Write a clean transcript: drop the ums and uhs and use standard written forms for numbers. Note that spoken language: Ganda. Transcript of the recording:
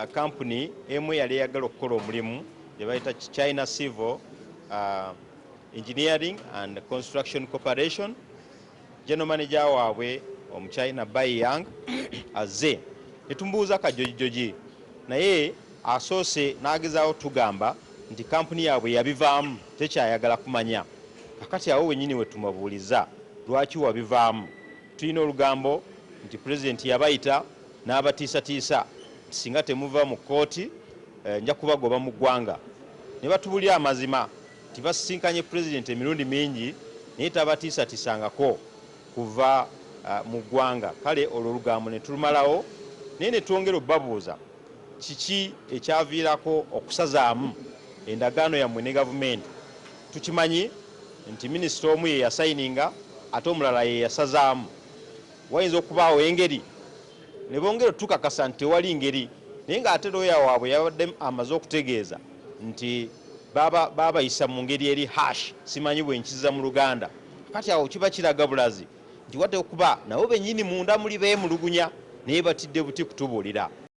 company emu yali eyagala okukola omulimu gye bayita China Civil Engineering and Construction Corporation. General manager waabwe omuchina Bai Yang azze netumbuuza kajojijoji naye asoose n'agezaawo tugamba nti kampuni yaabwe yabivaamu tekyayagala kumanya. Kakati awo wenyini we tumabuuliza lwaki wabivaamu. Tulina olugambo nti president yabayita n'abatiisatiisa singa temuva mu kooti nja kubagoba mu ggwanga. Ne batubulira amazima nti basisinkanye president emirundi mingi naye tabatiisatiisangako kuva mu ggwanga. Kale olwo olugambo ne tulumalawo naye ne twongera obbabuuza kiki ekyaviirako okusazaamu endagaano yammwe ne gavumenti. Tukimanyi nti minisita omu ye yasayininga ate omulala ye yasazaamu. Wayinza okubaawo engeri ne bongera tukakasa nti tewali ngeri naye ng'ate looya waabwe yabadde amaze okutegeeza nti baabayisa mu ngeri eri hash simanyi bwe nkiza mu Luganda. Kati awo kiba kiraga bulazi nti wadde okuba nabo bennyini munda muli beemulugunya naye batidde buti kutubuulira.